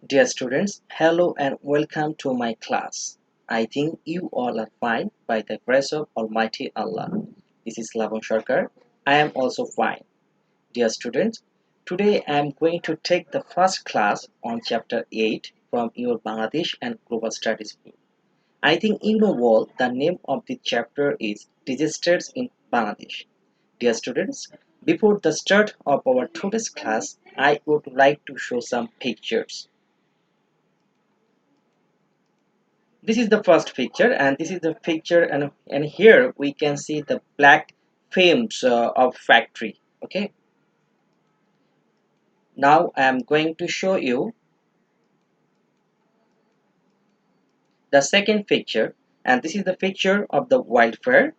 Dear students, hello and welcome to my class. I think you all are fine by the grace of Almighty Allah. This is Lavan Sharkar. I am also fine. Dear students, today I am going to take the first class on chapter 8 from your Bangladesh and Global Studies book. I think you know all the name of the chapter is Disasters in Bangladesh. Dear students, before the start of our today's class, I would like to show some pictures. This is the first picture, and this is the picture, and here we can see the black fumes of factory. Okay, now I am going to show you the second picture, and this is the picture of the wildfire.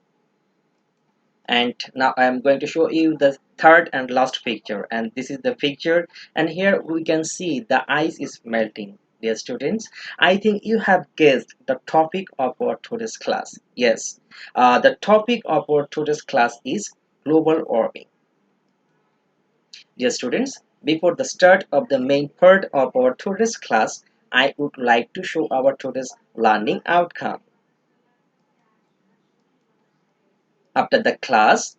And now I am going to show you the third and last picture, and this is the picture, and here we can see the ice is melting. Dear students, I think you have guessed the topic of our today's class. Yes, the topic of our today's class is global warming. Dear students, before the start of the main part of our today's class, I would like to show our today's learning outcome. After the class,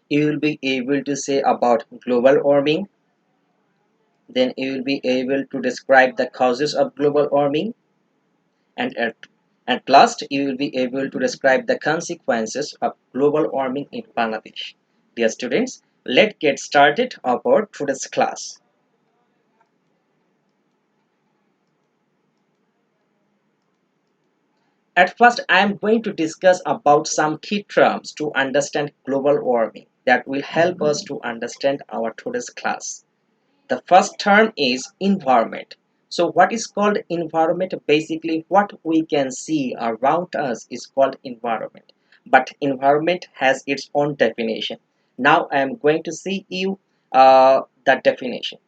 you will be able to say about global warming. Then you will be able to describe the causes of global warming, and at last you will be able to describe the consequences of global warming in Bangladesh. Dear students, let's get started about today's class. At first, I am going to discuss about some key terms to understand global warming that will help us to understand our today's class. The first term is environment. So what is called environment? Basically what we can see around us is called environment. But environment has its own definition. Now I am going to see you the definition.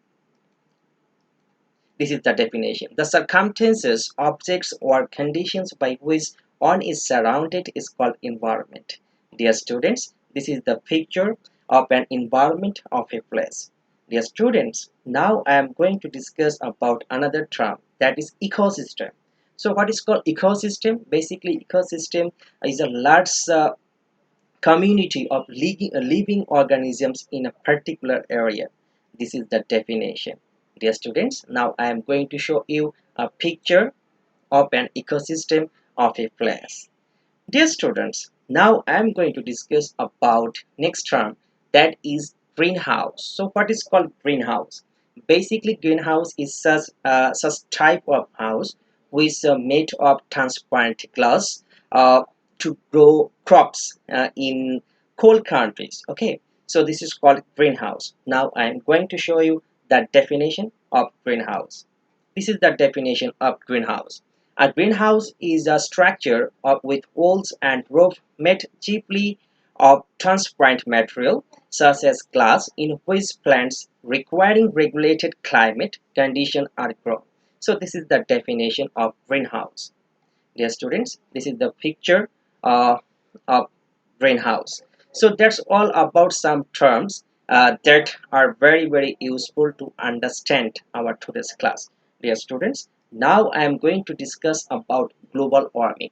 This is the definition. The circumstances, objects or conditions by which one is surrounded is called environment. Dear students, this is the picture of an environment of a place. Dear students, now I am going to discuss about another term, that is ecosystem. So what is called ecosystem? Basically ecosystem is a large community of living organisms in a particular area. This is the definition. Dear students, now I am going to show you a picture of an ecosystem of a place. Dear students, now I am going to discuss about next term, that is greenhouse. So what is called greenhouse? Basically greenhouse is such type of house which made of transparent glass uh, to grow crops in cold countries. Okay, so this is called greenhouse. Now I am going to show you the definition of greenhouse. This is the definition of greenhouse. A greenhouse is a structure with walls and roof made chiefly of transparent material such as glass, in which plants requiring regulated climate conditions are grown. So this is the definition of greenhouse. Dear students, this is the picture uh, of greenhouse. So that's all about some terms that are very useful to understand our today's class. Dear students, now I am going to discuss about global warming.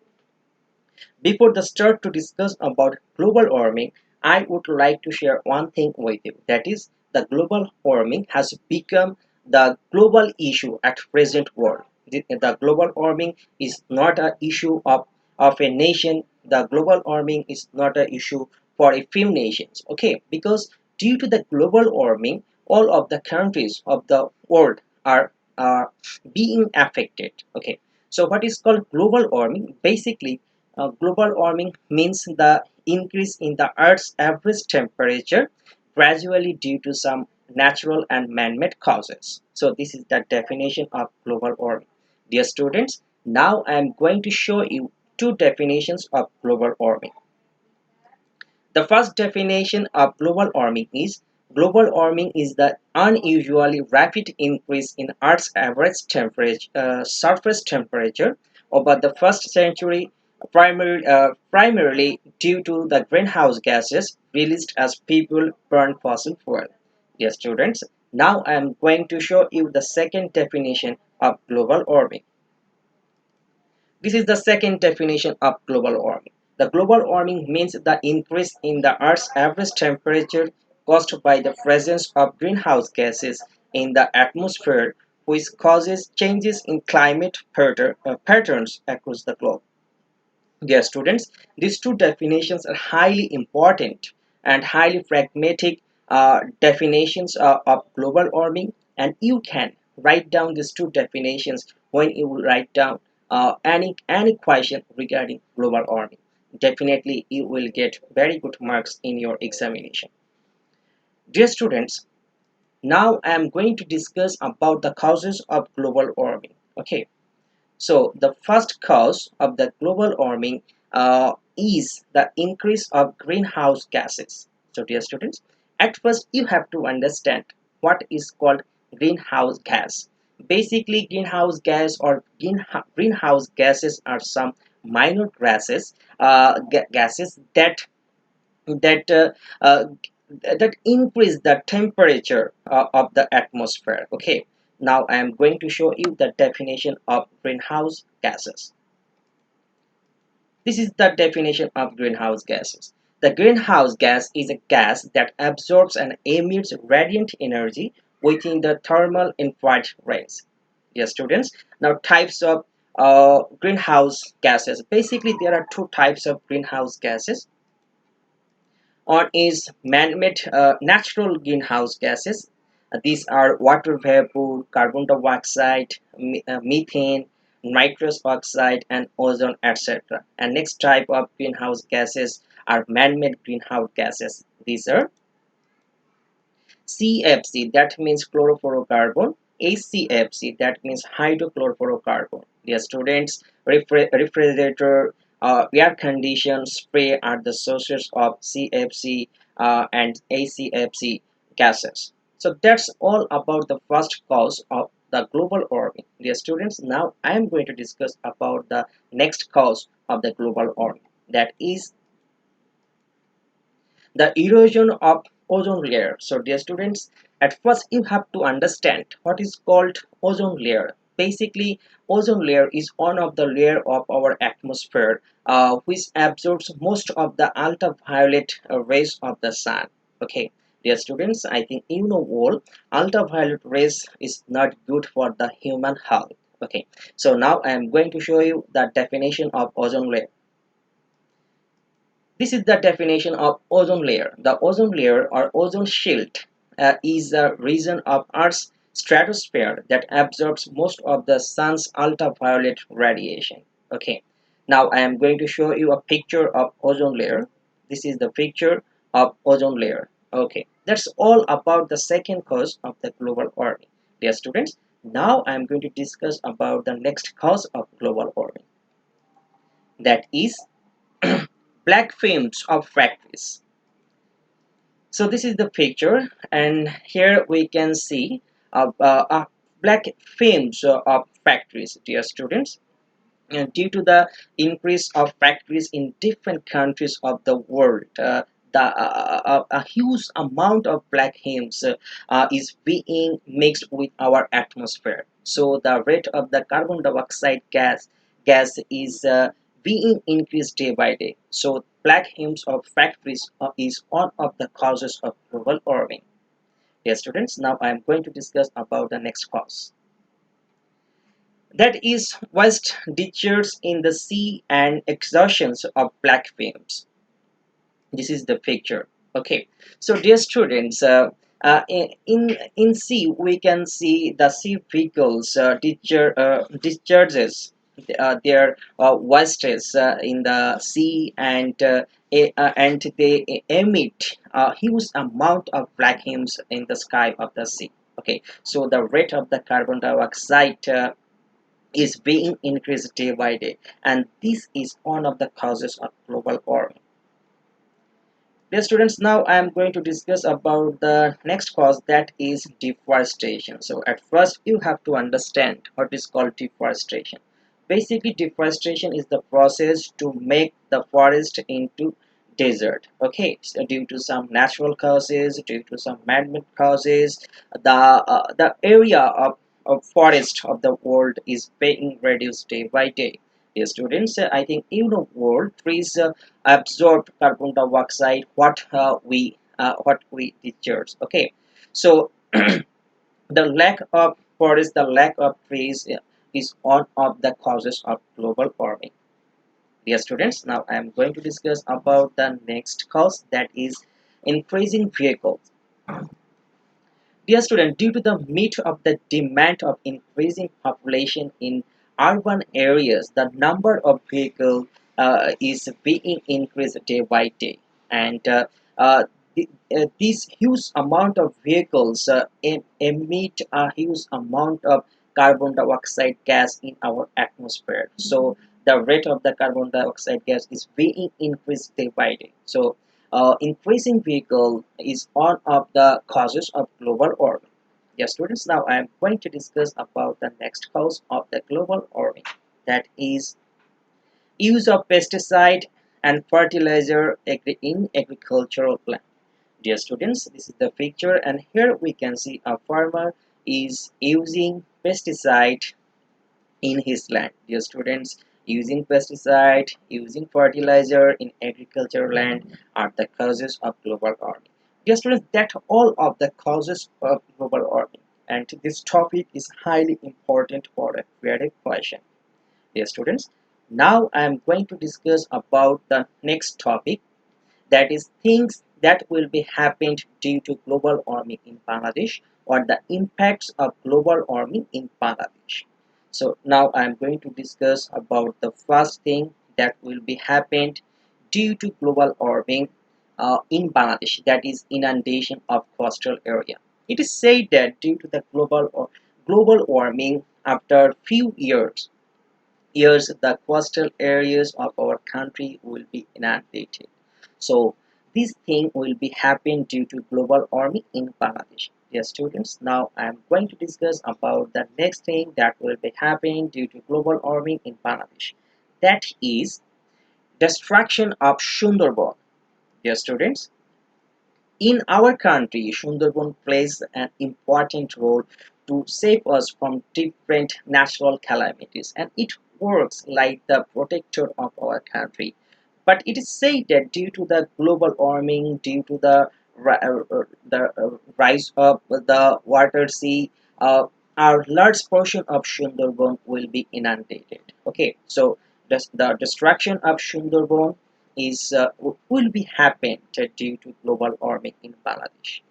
Before the start to discuss about global warming, I would like to share one thing with you. That is, the global warming has become the global issue at present world. The global warming is not an issue of a nation. The global warming is not an issue for a few nations. Okay, because due to the global warming, all of the countries of the world are being affected. Okay, so what is called global warming? Basically global warming means the increase in the Earth's average temperature gradually due to some natural and man-made causes. So this is the definition of global warming. Dear students, now I am going to show you two definitions of global warming. The first definition of global warming is global warming is the unusually rapid increase in Earth's average temperature, surface temperature over the first century, primarily due to the greenhouse gases released as people burn fossil fuel. Dear students, now I am going to show you the second definition of global warming. This is the second definition of global warming. The global warming means the increase in the Earth's average temperature caused by the presence of greenhouse gases in the atmosphere, which causes changes in climate patterns across the globe. Dear students, these two definitions are highly important and highly pragmatic definitions of global warming, and you can write down these two definitions when you write down any question regarding global warming. Definitely, you will get very good marks in your examination. Dear students, now I am going to discuss about the causes of global warming. Okay, so the first cause of the global warming is the increase of greenhouse gases. So dear students, at first you have to understand what is called greenhouse gas. Basically, greenhouse gases are some minor gases that uh, uh, that increase the temperature of the atmosphere. Okay, now I am going to show you the definition of greenhouse gases. This is the definition of greenhouse gases. The greenhouse gas is a gas that absorbs and emits radiant energy within the thermal infrared range. Yes, students. Now, types of greenhouse gases. Basically, there are two types of greenhouse gases. On is man-made natural greenhouse gases. These are water vapor, carbon dioxide, methane, nitrous oxide, and ozone, etc. And next type of greenhouse gases are man-made greenhouse gases. These are CFC, that means chlorofluorocarbon. HCFC, that means hydrochlorofluorocarbon. Dear students, refrigerator, air condition, spray are the sources of CFC and HCFC gases. So that's all about the first cause of the global warming. Dear students, now I am going to discuss about the next cause of the global warming. That is the erosion of ozone layer. So dear students, at first you have to understand what is called ozone layer. Basically, ozone layer is one of the layer of our atmosphere which absorbs most of the ultraviolet rays of the sun. Okay, dear students, I think you know all ultraviolet rays is not good for the human health. Okay, so now I am going to show you the definition of ozone layer. This is the definition of ozone layer. The ozone layer or ozone shield is a region of Earth's stratosphere that absorbs most of the sun's ultraviolet radiation. Okay, now I am going to show you a picture of ozone layer. This is the picture of ozone layer. Okay, that's all about the second cause of the global warming. Dear students, now I am going to discuss about the next cause of global warming. That is black fumes of factories. So this is the picture, and here we can see black fumes of factories, dear students. And due to the increase of factories in different countries of the world, a huge amount of black fumes is being mixed with our atmosphere. So the rate of the carbon dioxide gas is being increased day by day. So black fumes of factories is one of the causes of global warming. Dear students, now I am going to discuss about the next cause. That is waste discharge in the sea and exhaustions of black fumes. This is the picture. Okay, so dear students, in sea we can see the sea vehicles discharges their wastes in the sea, and they emit a huge amount of black fumes in the sky of the sea. Okay, so the rate of the carbon dioxide is being increased day by day, and this is one of the causes of global warming. Dear students, now I am going to discuss about the next cause, that is deforestation. So at first you have to understand what is called deforestation. Basically, deforestation is the process to make the forest into desert. Okay, so due to some natural causes, due to some man-made causes, the area of forest of the world is being reduced day by day. Dear students, I think in the world trees absorb carbon dioxide what we discharge. Okay, so the lack of forest, the lack of trees is one of the causes of global warming. Dear students, now I am going to discuss about the next cause, that is increasing vehicles. Dear student, due to the meet of the demand of increasing population in urban areas, the number of vehicles is being increased day by day, and uh, this huge amount of vehicles emit a huge amount of carbon dioxide gas in our atmosphere. So the rate of the carbon dioxide gas is being increased day by day. So increasing vehicle is one of the causes of global warming. Yes, students, now I am going to discuss about the next cause of the global warming, that is use of pesticide and fertilizer in agricultural plant. Dear students, this is the picture, and here we can see a farmer is using pesticide in his land. Dear students, using pesticide, using fertilizer in agricultural land are the causes of global warming. Dear students, that all of the causes of global warming, and this topic is highly important for a creative question. Dear students, now I am going to discuss about the next topic, that is things that will be happened due to global warming in Bangladesh, or the impacts of global warming in Bangladesh. So now I am going to discuss about the first thing that will be happened due to global warming in Bangladesh, that is inundation of coastal area. It is said that due to the global warming, after few years the coastal areas of our country will be inundated. So this thing will be happen due to global warming in Bangladesh. Dear students, now I am going to discuss about the next thing that will be happening due to global warming in Bangladesh. That is destruction of Sundarban. Dear students, in our country, Sundarban plays an important role to save us from different natural calamities, and it works like the protector of our country. But it is said that due to the global warming, due to the rise of the water sea, a large portion of Sundarban will be inundated. Okay, so the destruction of Sundarban is will be happened due to global warming in Bangladesh.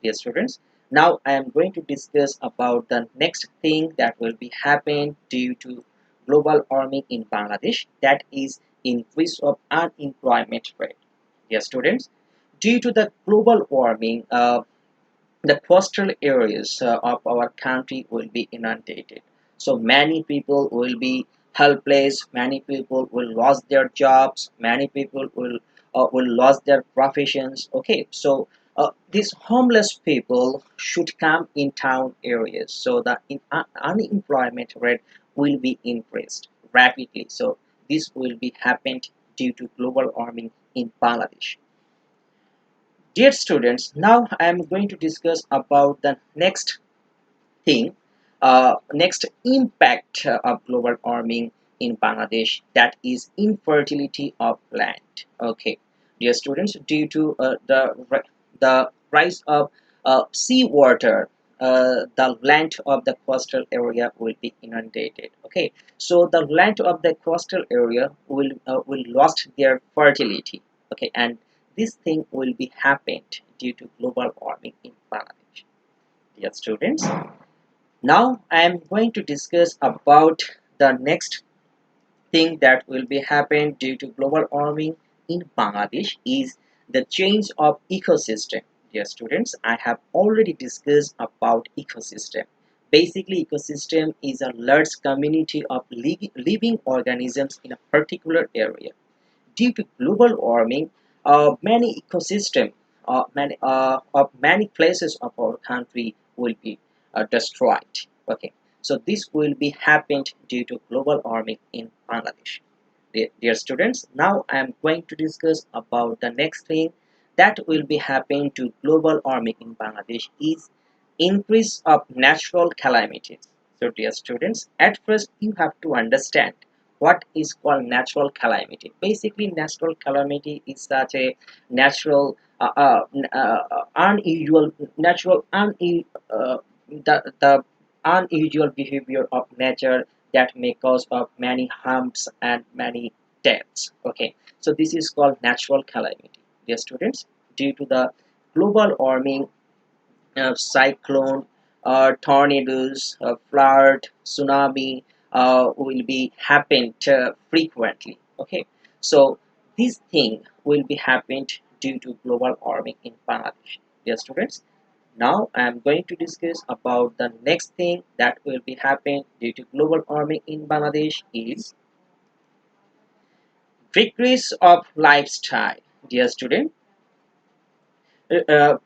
Dear students, now I am going to discuss about the next thing that will be happening due to global warming in Bangladesh, that is increase of unemployment rate. Dear students, due to the global warming, the coastal areas of our country will be inundated. So many people will be helpless, many people will lose their jobs, many people will lose their professions. Okay, so these homeless people should come in town areas, so that unemployment rate will be increased rapidly. So this will be happened due to global warming in Bangladesh. Dear students, now I am going to discuss about the next thing, next impact of global warming in Bangladesh, that is infertility of land. Okay, dear students, due to the rise of seawater, the land of the coastal area will be inundated. Okay, so the land of the coastal area will lost their fertility. Okay, and this thing will be happened due to global warming in Bangladesh. Dear students, now I am going to discuss about the next thing that will be happen due to global warming in Bangladesh is the change of ecosystem. Dear students, I have already discussed about ecosystem. Basically, ecosystem is a large community of living organisms in a particular area. Due to global warming, many ecosystem, many places of our country will be destroyed. Okay, so this will be happened due to global warming in Bangladesh. Dear students, now I am going to discuss about the next thing that will be happening to global warming in Bangladesh is increase of natural calamities. So dear students, at first you have to understand what is called natural calamity. Basically, natural calamity is such a natural unusual natural the unusual behavior of nature that may cause of many harms and many deaths. Okay, so this is called natural calamity. Dear students, due to the global warming, cyclone, tornadoes, flood, tsunami will be happened frequently. Okay, so this thing will be happened due to global warming in Bangladesh. Dear students, now I am going to discuss about the next thing that will be happening due to global warming in Bangladesh is decrease of lifestyle. Dear student, uh,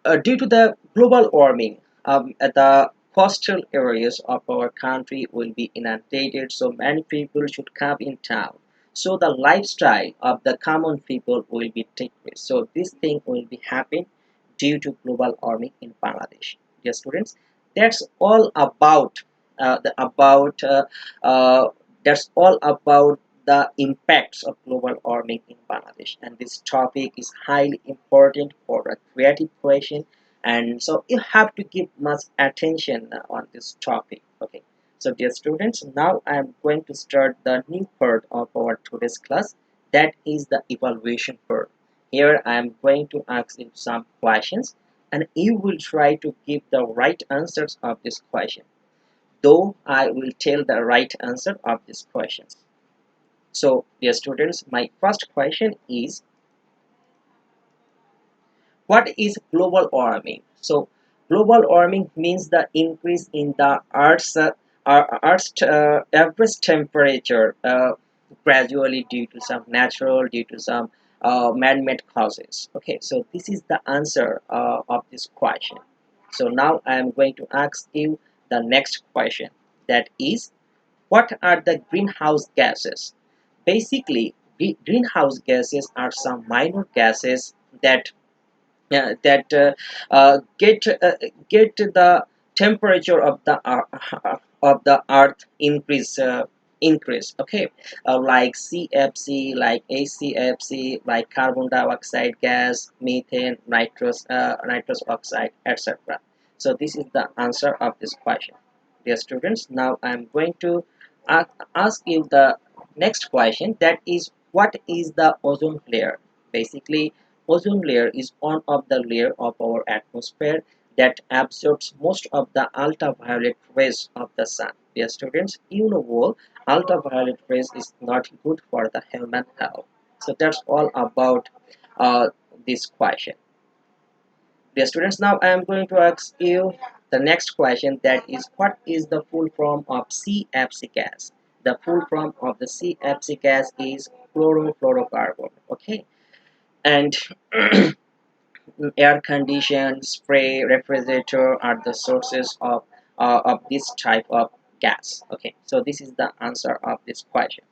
uh, due to the global warming, the coastal areas of our country will be inundated, so many people should come in town. So the lifestyle of the common people will be decreased. So this thing will be happening due to global warming in Bangladesh. Dear students, that's all about uh, the about uh, uh, that's all about the impacts of global warming in Bangladesh. And this topic is highly important for a creative question. And so you have to give much attention on this topic. Okay. So dear students, now I am going to start the new part of our today's class. That is the evaluation part. Here I am going to ask you some questions and you will try to give the right answers of this question. Though I will tell the right answer of these questions. So, dear students, my first question is what is global warming? So, global warming means the increase in the Earth's average temperature gradually due to some natural, due to some man-made causes. Okay, so this is the answer of this question. So now I am going to ask you the next question. That is, what are the greenhouse gases? Basically, greenhouse gases are some minor gases that that get the temperature of the earth increase. Okay, like CFC, like ACFC, like carbon dioxide gas, methane, nitrous oxide, etc. So this is the answer of this question. Dear students, now I am going to ask you the next question, that is what is the ozone layer? Basically, ozone layer is one of the layer of our atmosphere that absorbs most of the ultraviolet rays of the sun. Dear students, you know well, ultraviolet rays is not good for the human health. So that's all about uh, this question. Dear students, now I am going to ask you the next question, that is what is the full form of CFC gas? The full form of the CFC gas is chlorofluorocarbon. Okay, and air conditioned spray refrigerator are the sources of this type of gas. Okay, so this is the answer of this question.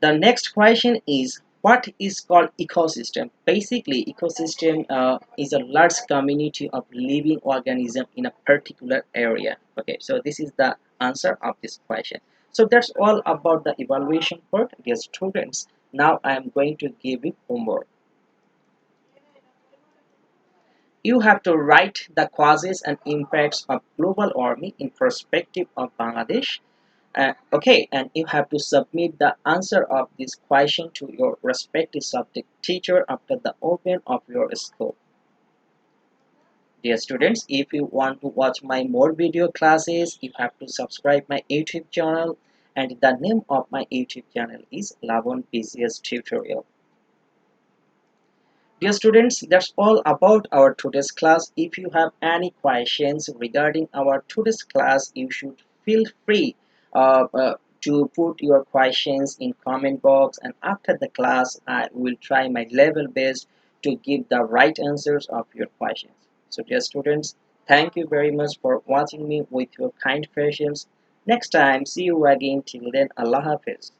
The next question is what is called ecosystem? Basically, ecosystem is a large community of living organism in a particular area. Okay, so this is the answer of this question. So that's all about the evaluation part, dear students. Now I am going to give you homework. You have to write the causes and impacts of global warming in perspective of Bangladesh. Okay, and you have to submit the answer of this question to your respective subject teacher after the open of your school. Dear students, if you want to watch my more video classes, you have to subscribe my YouTube channel, and the name of my YouTube channel is Lavon PCS Tutorial. Dear students, that's all about our today's class. If you have any questions regarding our today's class, you should feel free to put your questions in comment box, and after the class I will try my level best to give the right answers of your questions. So dear students, thank you very much for watching me with your kind patience. Next time, see you again. Till then, Allah Hafiz.